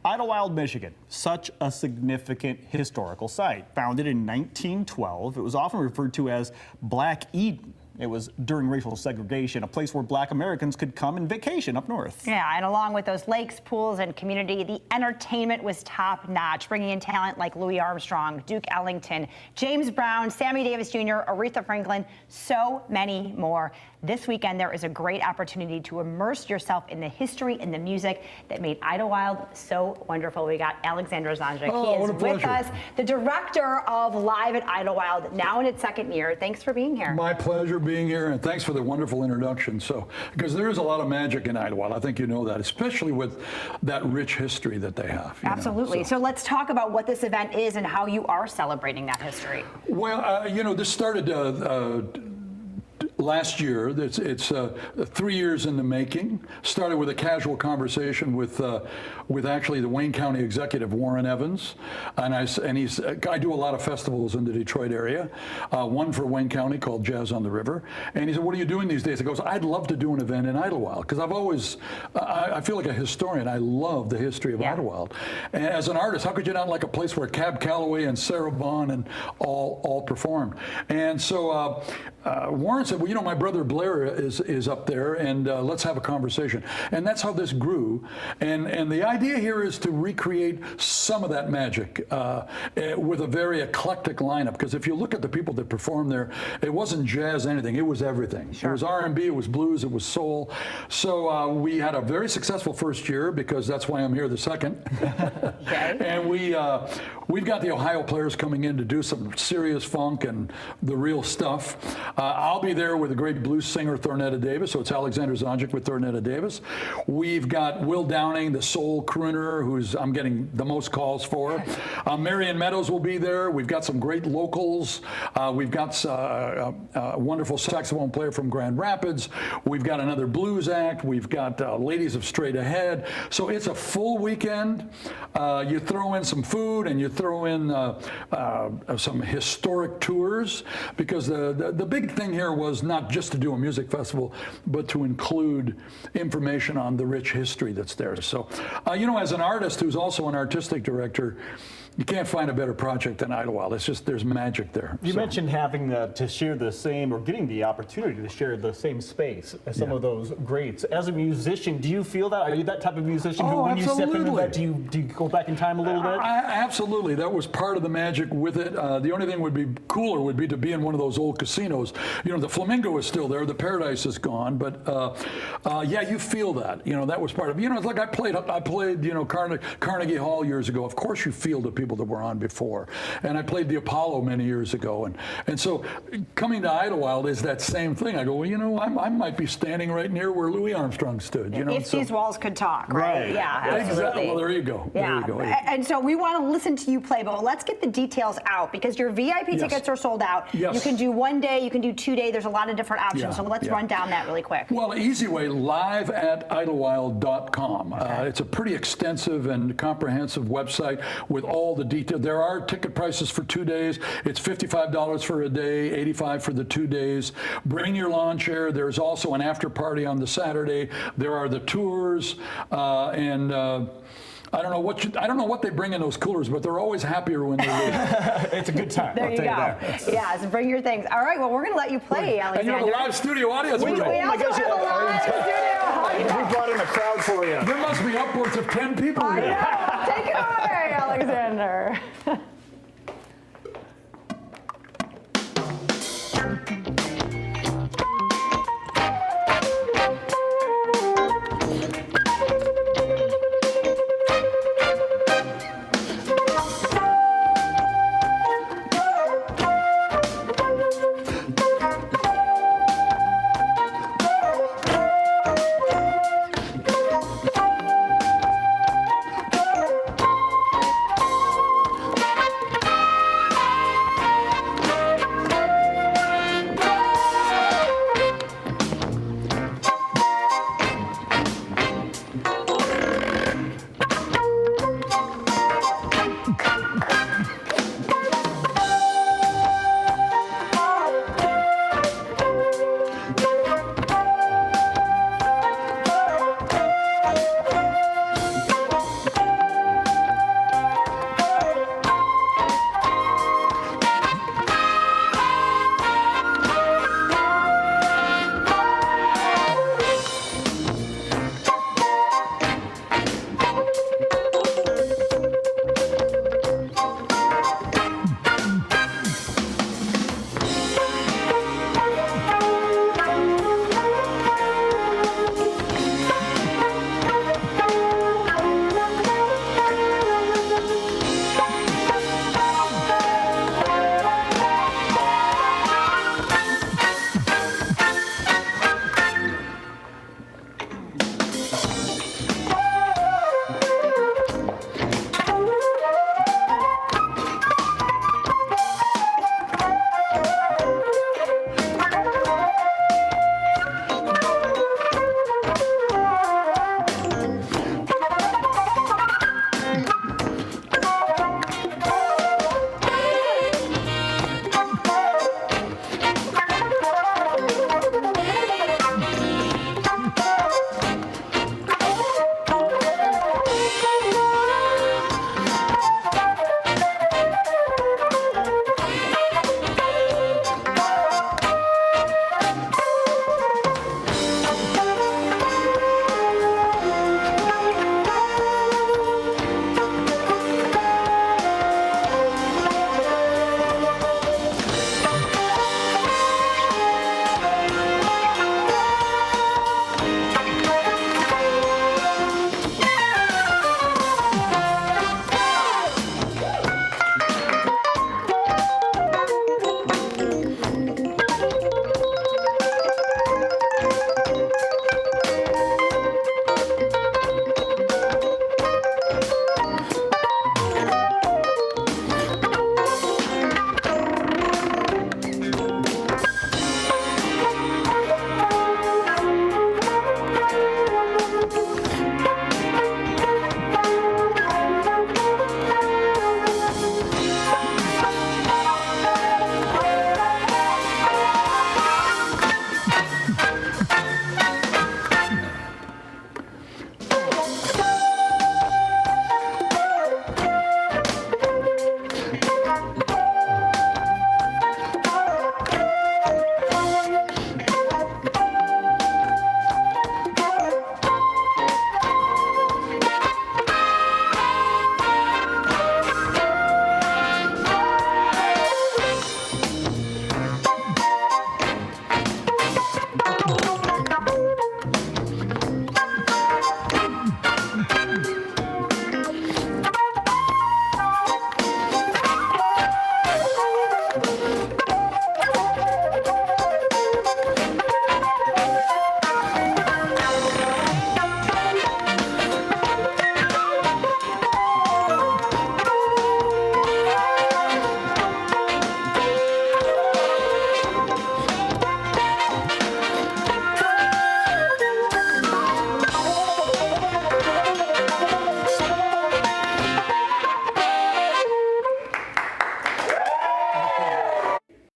Idlewild, Michigan, such a significant historical site. Founded in 1912, it was often referred to as Black Eden. It was during racial segregation, a place where Black Americans could come and vacation up north. Yeah, and along with those lakes, pools, and community, the entertainment was top notch, bringing in talent like Louis Armstrong, Duke Ellington, James Brown, Sammy Davis Jr., Aretha Franklin, so many more. This weekend, there is a great opportunity to immerse yourself in the history and the music that made Idlewild so wonderful. We got Alexander Zonjic. He is with us, the director of Live at Idlewild, now in its second year. Thanks for being here. My pleasure being here, and thanks for the wonderful introduction. So, because there is a lot of magic in Idlewild, I think you know that, especially with that rich history that they have. Absolutely. So let's talk about what this event is and how you are celebrating that history. Well, this started last year. It's 3 years in the making. Started with a casual conversation with actually the Wayne County executive, Warren Evans, I do a lot of festivals in the Detroit area. One for Wayne County called Jazz on the River, and he said, "What are you doing these days?" He goes, "I'd love to do an event in Idlewild because I feel like a historian. I love the history of Idlewild, and as an artist, how could you not like a place where Cab Calloway and Sarah Vaughan and all performed?" And so Warren said, "Well, my brother Blair is up there, and let's have a conversation." And that's how this grew. And the idea here is to recreate some of that magic with a very eclectic lineup. Because if you look at the people that performed there, it wasn't jazz anything. It was everything. Sure. It was R&B, it was blues, it was soul. So we had a very successful first year, because that's why I'm here the second. Okay. And we've got the Ohio players coming in to do some serious funk and the real stuff. I'll be there with the great blues singer Thornetta Davis, so it's Alexander Zonjic with Thornetta Davis. We've got Will Downing, the soul crooner, who's I'm getting the most calls for. Marion Meadows will be there. We've got some great locals. We've got a wonderful saxophone player from Grand Rapids. We've got another blues act. We've got ladies of Straight Ahead. So it's a full weekend. You throw in some food and you throw in some historic tours, because the big thing here was not just to do a music festival, but to include information on the rich history that's there. So, as an artist who's also an artistic director, you can't find a better project than Idlewild. It's just, there's magic there. You mentioned having to share the same, or getting the opportunity to share the same space as some of those greats. As a musician, do you feel that? Are you that type of musician who, when absolutely. you step into that, do you go back in time a little bit? Absolutely. That was part of the magic with it. The only thing would be cooler would be to be in one of those old casinos. The Flamingo is still there. The Paradise is gone. But yeah, you feel that. That was part of it. It's like I played Carnegie Hall years ago. Of course you feel the people that were on before. And I played the Apollo many years ago. And so coming to Idlewild is that same thing. I go, well, I might be standing right near where Louis Armstrong stood. If these walls could talk, right? Yeah, absolutely. Exactly. Well, there you go. Yeah. There you go. And so we want to listen to you play, but let's get the details out, because your VIP tickets are sold out. Yes. You can do 1 day, you can do 2 days. There's a lot of different options. So let's run down that really quick. Well, easy way, liveatidlewild.com. Okay. It's a pretty extensive and comprehensive website with all the details. There are ticket prices for 2 days. It's $55 for a day, $85 for the 2 days. Bring your lawn chair. There's also an after party on the Saturday. There are the tours, I don't know what they bring in those coolers, but they're always happier when they leave. It's a good time. There I'll you tell go. that. Yeah, so bring your things. All right, well, we're going to let you play, Alexander. And the live studio audience. We also have a live studio audience. We brought in a crowd for you. There must be upwards of 10 people I here. know.